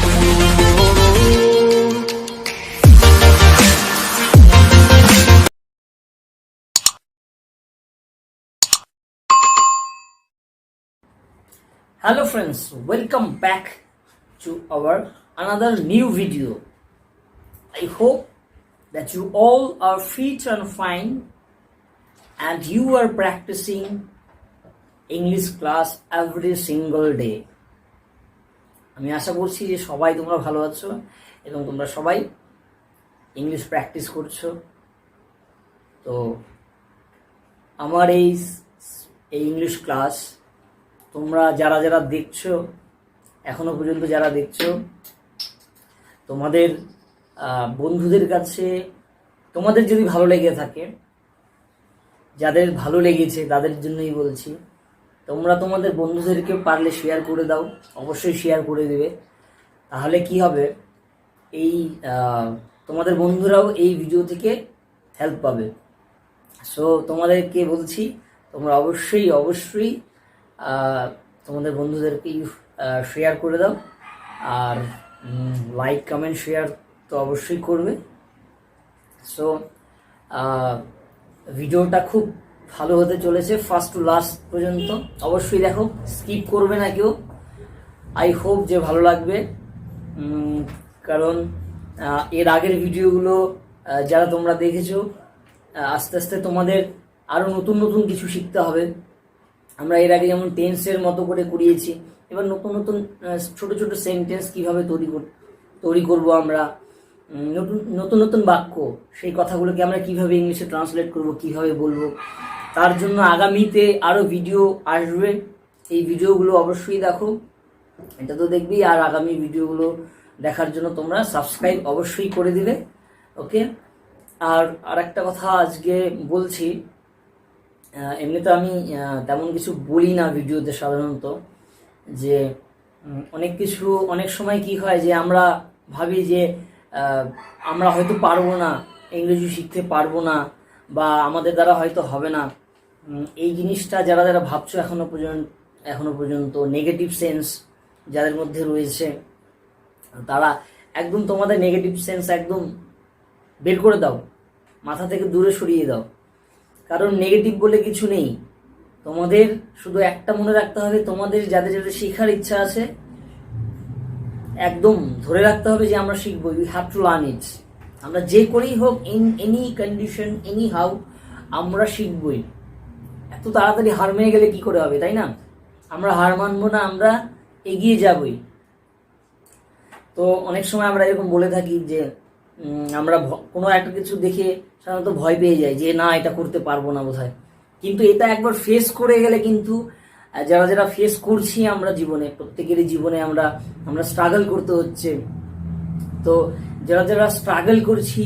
Hello friends, welcome back to our another new video. I hope that you all are fit and fine and you are practicing English class every single day. আমি আশা করছি যে সবাই তোমরা ভালো আছো এবং তোমরা সবাই ইংলিশ প্র্যাকটিস করছো। তো আমার এই ইংলিশ ক্লাস তোমরা যারা যারা দেখছো, এখনো পর্যন্ত যারা দেখছো, তোমাদের বন্ধুদের কাছে তোমাদের যদি ভালো লেগে থাকে, যাদের ভালো লেগেছে তাদের জন্যই বলছি, তোমরা তোমাদের বন্ধুদেরকে পারলে শেয়ার করে দাও, অবশ্যই শেয়ার করে দেবে। তাহলে কি হবে, এই তোমাদের বন্ধুরাও এই ভিডিও থেকে হেল্প পাবে। সো তোমাদেরকে বলছি, তোমরা অবশ্যই তোমাদের বন্ধুদেরকে শেয়ার করে দাও, আর লাইক কমেন্ট শেয়ার তো অবশ্যই করবে। সো ভিডিওটা খুব ভালো হতে চলেছে, ফার্স্ট টু লাস্ট পর্যন্ত অবশ্যই দেখো, স্কিপ করবে না কেউ। আই হোপ যে ভালো লাগবে, কারণ এর আগের ভিডিওগুলো যারা তোমরা দেখেছো, আস্তে আস্তে তোমাদের আরও নতুন নতুন কিছু শিখতে হবে। আমরা এর আগে যেমন টেন্সের মতো করে করিয়েছি, এবার নতুন নতুন ছোট ছোট সেন্টেন্স কীভাবে তৈরি করব আমরা, নতুন নতুন বাক্য, সেই কথাগুলোকে আমরা কিভাবে ইংলিশে ট্রান্সলেট করব, কিভাবে বলবো, তার জন্য আগামীতে আরও ভিডিও আসবে। এই ভিডিওগুলো অবশ্যই দেখো, এটা তো দেখবি, আর আগামী ভিডিওগুলো দেখার জন্য তোমরা সাবস্ক্রাইব অবশ্যই করে দিবে। ওকে, আর একটা কথা আজকে বলছি, এমনিতে আমি তেমন কিছু বলি না ভিডিওতে সাধারণত, যে অনেক সময় কি হয় যে আমরা ভাবি যে আমরা হয়তো পারবো না, ইংরেজি শিখতে পারবো না, বা আমাদের দ্বারা হয়তো হবে না। এই জিনিসটা যারা যারা ভাবছো এখনো পর্যন্ত নেগেটিভ সেন্স যাদের মধ্যে রয়েছে, তারা একদম তোমাদের নেগেটিভ সেন্স একদম বের করে দাও, মাথা থেকে দূরে সরিয়ে দাও। কারণ নেগেটিভ বলে কিছু নেই। তোমাদের শুধু একটা মনে রাখতে হবে, তোমাদের যাদের যাদের শেখার ইচ্ছা আছে, একদম ধরে রাখতে হবে যে আমরা শিখবো। You have to learn it. আমরা যে করেই হোক, in any condition, anyhow, আমরা শিখবই। এত তাড়াতাড়ি হার মেনে গেলে কি করে হবে, তাই না? আমরা হার মানবো না, আমরা এগিয়ে যাবই। তো অনেক সময় আমরা এরকম বলে থাকি যে আমরা কোনো একটা কিছু দেখে সাধারণত ভয় পেয়ে যাই, যে না, এটা করতে পারবো না বোধহয়। কিন্তু এটা একবার ফেস করে গেলে কিন্তু, যারা যারা ফেস করছি আমরা জীবনে, প্রত্যেকেরই জীবনে আমরা স্ট্রাগল করতে হচ্ছে। তো যারা যারা স্ট্রাগল করছি,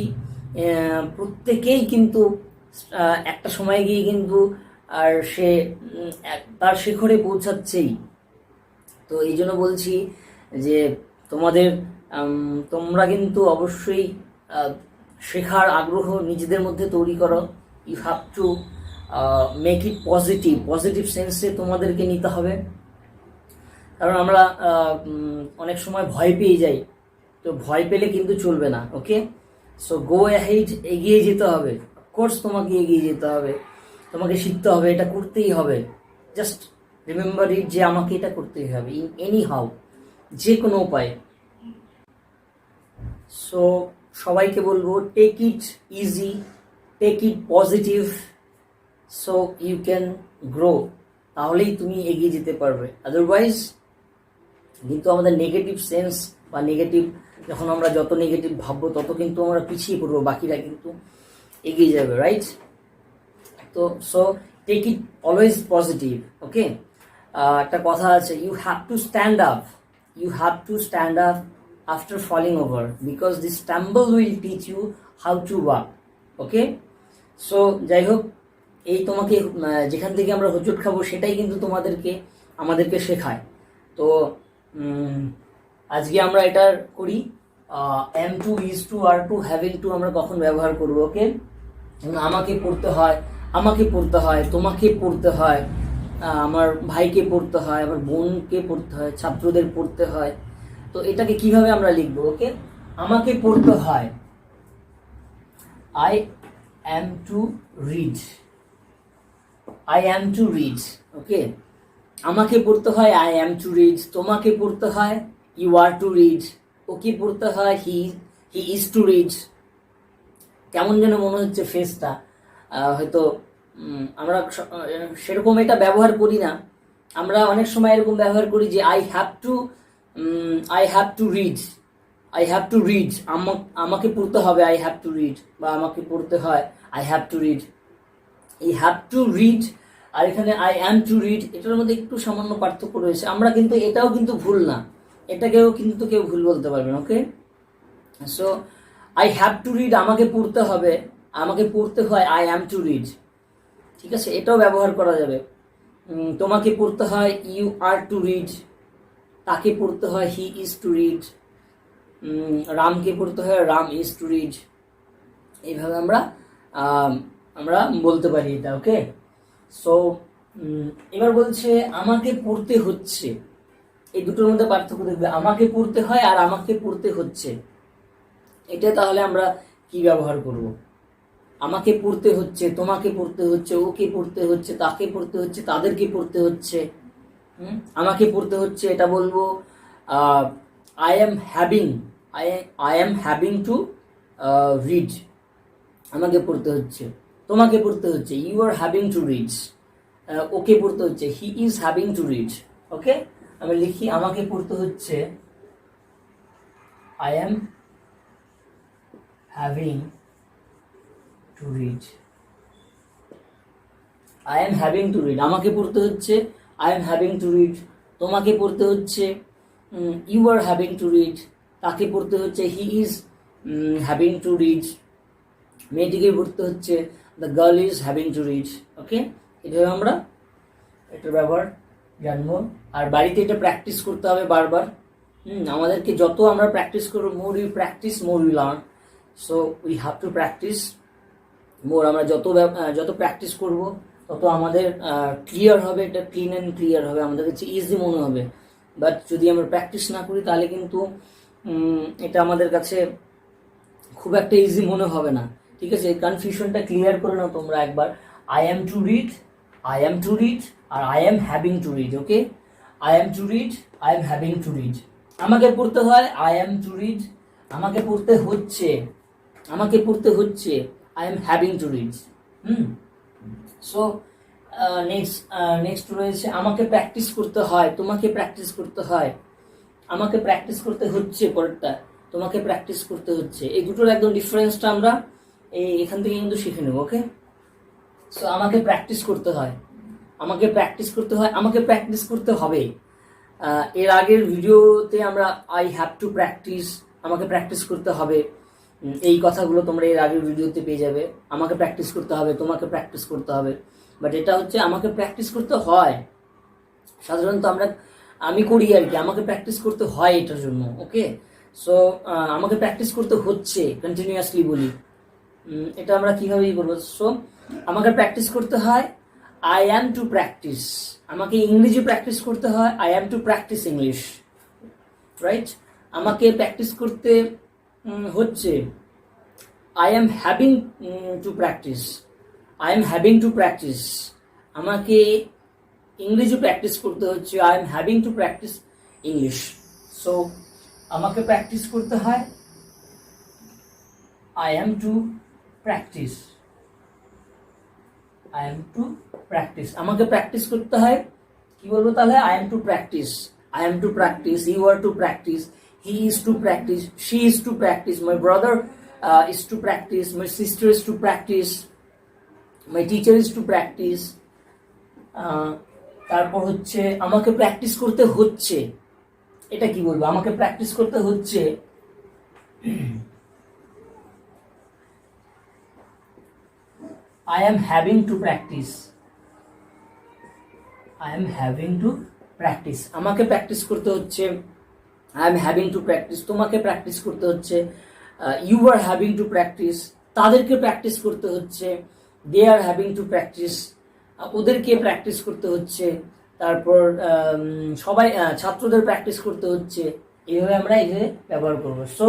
প্রত্যেকেই কিন্তু একটা সময় গিয়ে কিন্তু আর সে তার শিখরে পৌঁছাচ্ছেই। তো এই জন্য বলছি যে তোমরা কিন্তু অবশ্যই শেখার আগ্রহ নিজেদের মধ্যে তৈরি করো। You have to make it positive সেন্সে তোমাদেরকে নিতে হবে। কারণ আমরা অনেক সময় ভয় পেয়ে যাই, তো ভয় পেলে কিন্তু চলবে না। ওকে, সো গো অ্যাহেড, এগিয়ে যেতে হবে। অফকোর্স তোমাকে এগিয়ে যেতে হবে, তোমাকে শিখতে হবে, এটা করতেই হবে। জাস্ট রিমেম্বার ইট, যে আমাকে এটা করতেই হবে ইন এনি হাউ, যে কোনো উপায়। সো সবাইকে বলবো, take it easy, take it positive, so you can grow. তাহলেই তুমি এগিয়ে যেতে পারবে। আদারওয়াইজ কিন্তু আমাদের নেগেটিভ সেন্স বা নেগেটিভ, যখন আমরা যত নেগেটিভ ভাববো, তত কিন্তু আমরা পিছিয়ে পড়বো, বাকিরা কিন্তু এগিয়ে যাবে, রাইট? তো so take it always positive. Okay, একটা কথা আছে, you have to stand up after falling over, because this stumble will teach you how to walk. Okay, so যাই হোক, এই তোমাকে যেখান থেকে আমরা হোঁচট খাবো, সেটাই কিন্তু আমাদেরকে শেখায়। তো আজকে আমরা এটা করি, am to, is to, are to, having to আমরা কখন ব্যবহার করবো। ওকে, আমাকে পড়তে হয়, তোমাকে পড়তে হয়, আমার ভাইকে পড়তে হয়, আমার বোনকে পড়তে হয়, ছাত্রদের পড়তে হয়। তো তো এটাকে কিভাবে আমরা লিখবো? ওকে, আমাকে পড়তে হয়, I am to read, I am to read. Okay, আমাকে পড়তে হয় আই অ্যাম টু রিড, তোমাকে পড়তে হয় ইউ আর টু রিড, ওকে পড়তে হয় হি ইজ টু রিড। কেমন যেন মনে হচ্ছে ফেসটা, হয়তো আমরা সেরকম এটা ব্যবহার করি না। আমরা অনেক সময় এরকম ব্যবহার করি যে I have to read, I have to read, আমাকে পড়তে হবে আই হ্যাভ টু রিড, বা আমাকে পড়তে হয় আই হ্যাভ টু রিড। এই হ্যাভ টু রিড আর এখানে আই অ্যাম টু রিড, এটার মধ্যে একটু সামান্য পার্থক্য রয়েছে। আমরা কিন্তু এটাও কিন্তু ভুল না, এটাকেও কিন্তু কেউ ভুল বলতে পারবেন। Okay, so I have to read আমাকে পড়তে হবে, আমাকে পড়তে হয় আই অ্যাম টু রিড, ঠিক আছে, এটাও ব্যবহার করা যাবে। তোমাকে পড়তে হয় ইউ আর টু রিড, তাকে পড়তে হয় হি ইজ টু রিড, রামকে পড়তে হয় রাম ইজ টু রিড। এইভাবে আমরা বলতে পারি এটা। ওকে, সো এবার বলছে আমাকে পড়তে হচ্ছে, এই দুটোর মধ্যে পার্থক্য দেখবে, আমাকে পড়তে হয় আর আমাকে পড়তে হচ্ছে। এটা তাহলে আমরা কি ব্যবহার করব? আমাকে পড়তে হচ্ছে, তোমাকে পড়তে হচ্ছে, ওকে পড়তে হচ্ছে, তাকে পড়তে হচ্ছে, তাদেরকে পড়তে হচ্ছে। আমাকে পড়তে হচ্ছে এটা বলবো I am having to read, আমাকে পড়তে হচ্ছে। তোমাকে পড়তে হচ্ছে you are having to read, ওকে পড়তে হচ্ছে he is having to read. Okay, আমি লিখি আমাকে পড়তে হচ্ছে I am having to read, I am having to read, আমাকে পড়তে হচ্ছে I am having to read, তোমাকে পড়তে হচ্ছে you are having to read, তাকে পড়তে হচ্ছে he is having to read, মেয়েটিকে পড়তে হচ্ছে the girl is having to read. Okay, এভাবে আমরা এটার ব্যবহার জানবো। আর বাড়িতে এটা প্র্যাকটিস করতে হবে বারবার। আমাদেরকে যত আমরা প্র্যাকটিস করবো, more you practice more you learn, so we have to practice more. আমরা যত প্র্যাকটিস করব তত আমাদের ক্লিয়ার হবে, এটা ক্লিন অ্যান্ড ক্লিয়ার হবে, আমাদের কাছে ইজি মনে হবে। বাট যদি আমরা প্র্যাকটিস না করি তাহলে কিন্তু এটা আমাদের কাছে খুব একটা ইজি মনে হবে না। ঠিক আছে, এই কনফিউশনটা ক্লিয়ার করে নাও তোমরা একবার। I am to read, I am to read আর I am having to read. Okay, I am to read, I am having to read. আমাকে পড়তে হয় আই অ্যাম টু রিড, আমাকে পড়তে হচ্ছে, আমাকে পড়তে হচ্ছে I am having to read. So next রয়েছে আমাকে প্র্যাকটিস করতে হয়, তোমাকে প্র্যাকটিস করতে হয়, আমাকে প্র্যাকটিস করতে হচ্ছে, পরেরটা তোমাকে প্র্যাকটিস করতে হচ্ছে। এই দুটোর একদম ডিফারেন্সটা আমরা এখান থেকে কিন্তু শিখে নেব। ওকে, সো আমাকে প্র্যাকটিস করতে হয়, আমাকে প্র্যাকটিস করতে হয়, আমাকে প্র্যাকটিস করতে হবে। এর আগের ভিডিওতে আমরা আই হ্যাভ টু প্র্যাকটিস, আমাকে প্র্যাকটিস করতে হবে, এই কথাগুলো তোমরা এর আগের ভিডিওতে পেয়ে যাবে। আমাকে প্র্যাকটিস করতে হবে, তোমাকে প্র্যাকটিস করতে হবে, বাট এটা হচ্ছে আমাকে প্র্যাকটিস করতে হয়। সাধারণত আমি করি আর কি, আমাকে প্র্যাকটিস করতে হয় এটার জন্য। ওকে, সো আমাকে প্র্যাকটিস করতে হচ্ছে কন্টিনিউয়াসলি বলি, এটা আমরা কিভাবে করবো? সো আমাকে প্র্যাকটিস করতে হয় আই অ্যাম টু প্র্যাকটিস, আমাকে ইংরেজি প্র্যাকটিস করতে হয় I am to practice English, right? আমাকে প্র্যাকটিস করতে হচ্ছে I am having to practice, I am having to practice. আমাকে ইংরেজি প্র্যাকটিস করতে হচ্ছে I am having to practice English. So আমাকে প্র্যাকটিস করতে হয় I am to practice, I am to practice. আমাকে প্র্যাকটিস করতে হয়, কি বলবো তাহলে? I am to practice, I am to practice, you are to practice, he is to practice, she is to practice, my brother is to practice, my sister is to practice, my teacher is to practice. তারপর হচ্ছে আমাকে practice করতে হচ্ছে, এটা কি বলবো? আমাকে practice করতে হচ্ছে I am having to practice, I am having to practice. আমাকে প্র্যাকটিস করতে হচ্ছে I am having to practice, তোমাকে প্র্যাকটিস করতে হচ্ছে you are having to practice, তাদেরকে প্র্যাকটিস করতে হচ্ছে they are having to practice, ওদেরকে প্র্যাকটিস করতে হচ্ছে। তারপর সবাই ছাত্রদের প্র্যাকটিস করতে হচ্ছে, এইভাবে আমরা এইভাবে ব্যবহার করব। সো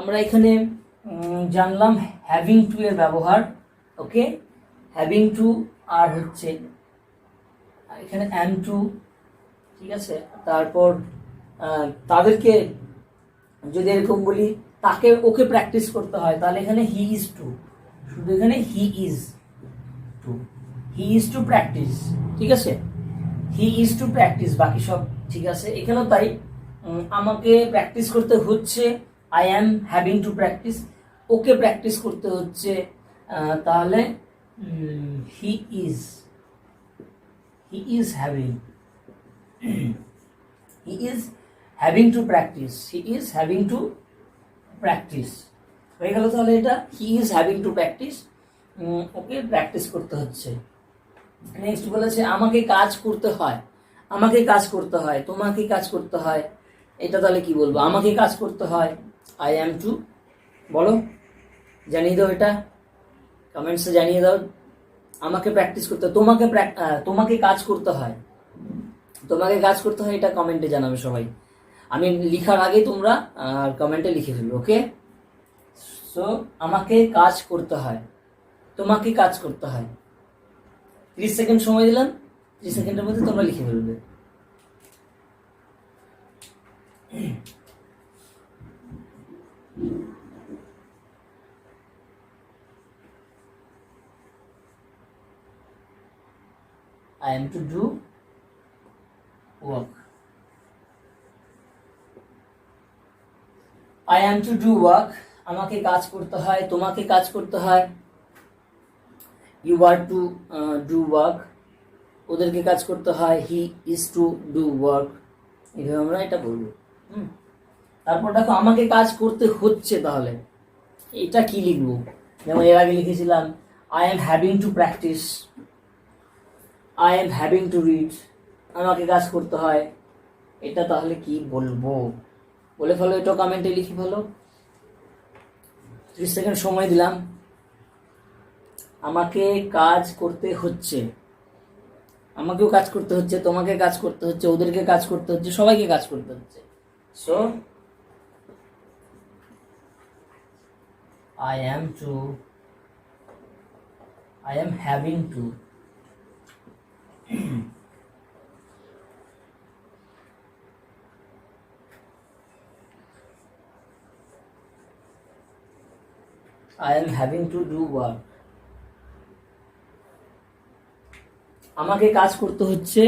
আমরা এখানে জানলাম হ্যাভিং টু এর ব্যবহার। ওকে, হ্যাভিং টু আর হচ্ছে এখানে অ্যাম টু, ঠিক আছে। তারপর তাদেরকে যদি এরকম বলি তাকে ওকে প্র্যাকটিস করতে হয়, তাহলে এখানে হি ইজ টু, শুধু এখানে হি ইজ টু প্র্যাকটিস, ঠিক আছে। হি ইজ টু প্র্যাকটিস, বাকি সব ঠিক আছে। এখানেও তাই, আমাকে প্র্যাকটিস করতে হচ্ছে, I am having to practice. ওকে প্র্যাকটিস করতে হচ্ছে, তাহলে he is having to practice, হয়ে গেল। তাহলে এটা he is having to practice, ওকে প্র্যাকটিস করতে হচ্ছে। নেক্সট বলেছে আমাকে কাজ করতে হয়, তোমাকে কাজ করতে হয়। এটা তাহলে কি বলবো? আমাকে কাজ করতে হয়, আই অ্যাম টু। বলো, জানিয়ে দাও, এটা কমেন্টসে জানিয়ে দাও। আমাকে প্র্যাকটিস করতে, তোমাকে কাজ করতে হয়, এটা কমেন্টে জানাবে সবাই। আমি লিখার আগে তোমরা কমেন্টে লিখে ফেলবে, ওকে। সো আমাকে কাজ করতে হয়, তোমাকে কাজ করতে হয়। 30 সেকেন্ড সময় দিলাম, 30 সেকেন্ডের মধ্যে তোমরা লিখে ফেলবে। I am to do work. I am to do work. আমাকে কাজ করতে হয়, তোমাকে কাজ করতে হয়। You are to do work. ওদেরকে কাজ করতে হয়, he is to do work. এইভাবে আমরা এটা বলবো। তারপর দেখো আমাকে কাজ করতে হচ্ছে, তাহলে এটা কি লিখবো? যেমন এর আগে লিখেছিলাম I am having to practice, I am having to read. আমাকে কাজ করতে হয়, এটা তাহলে কি বলবো? বলে ফেলো, এটা কমেন্টে লিখে ফেলো। 30 সেকেন্ড সময় দিলাম। আমাকে কাজ করতে হচ্ছে, আমাকেও কাজ করতে হচ্ছে, তোমাকে কাজ করতে হচ্ছে, ওদেরকে কাজ করতে হচ্ছে, সবাইকে কাজ করতে হচ্ছে। So I am having to I am having to do work. আমাকে কাজ করতে হচ্ছে,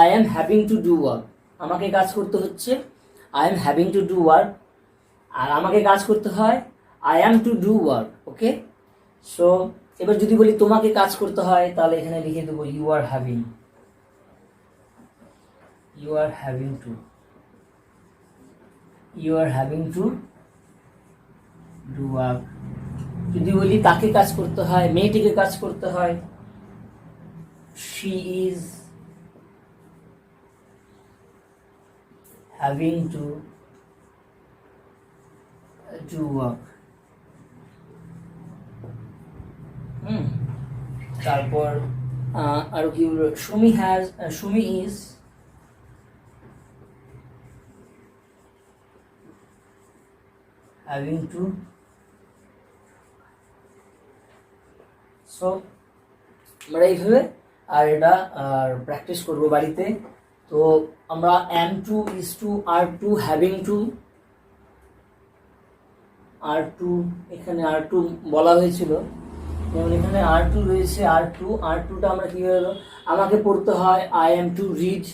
I am having to do work. আমাকে কাজ করতে হচ্ছে, I am having to do work. আর আমাকে কাজ করতে হয়, I am to do work. Okay, so এবার যদি বলি তোমাকে কাজ করতে হয়, তাহলে এখানে লিখে দেবো you are having to do work. যদি বলি তাকে কাজ করতে হয়, মেয়েটিকে কাজ করতে হয়, she is having to do work. তারপর আর কি বলবো, Sumi is having to, so আমরা এইভাবে আর এটা আর প্র্যাকটিস করবো বাড়িতে। তো আমরা am to, is to, are to, having to, এখানে R2 বলা হয়েছিল, যেমন এখানে R2 রয়েছে, R2টা আমরা কি হলো, আমাকে পড়তে হয় I am to read,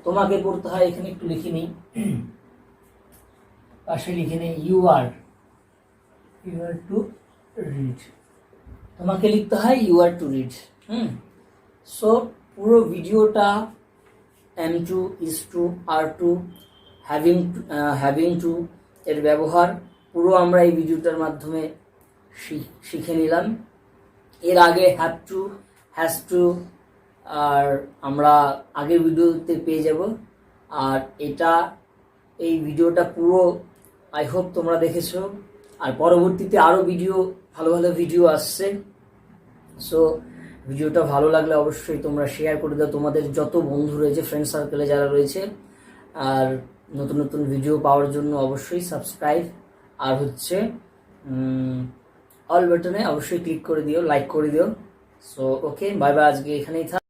তোমাকে পড়তে হয়, এখানে একটু লিখে নিই, পাশে লিখে নিই you are to read, তোমাকে লিখতে হয় you are to read। So পুরো ভিডিওটা am to, is to, are to, having to এর ব্যবহার পুরো আমরা এই ভিডিওটার মাধ্যমে শিখে নিলাম। এর আগে হ্যাভ টু, হ্যাজ টু আর আমরা আগের ভিডিওতে পেয়ে যাব। আর এই ভিডিওটা পুরো আই হোপ তোমরা দেখেছো। আর পরবর্তীতে আরও ভালো ভালো ভিডিও আসছে। সো ভিডিওটা ভালো লাগলে অবশ্যই তোমরা শেয়ার করে দাও তোমাদের যত বন্ধু রয়েছে, ফ্রেন্ড সার্কেলে যারা রয়েছে। আর নতুন নতুন ভিডিও পাওয়ার জন্য অবশ্যই সাবস্ক্রাইব আর হচ্ছে অল বাটনে অবশ্যই ক্লিক করে দিও, লাইক করে দিও। সো ওকে, বাই বাই, আজকে এখানেই থাক।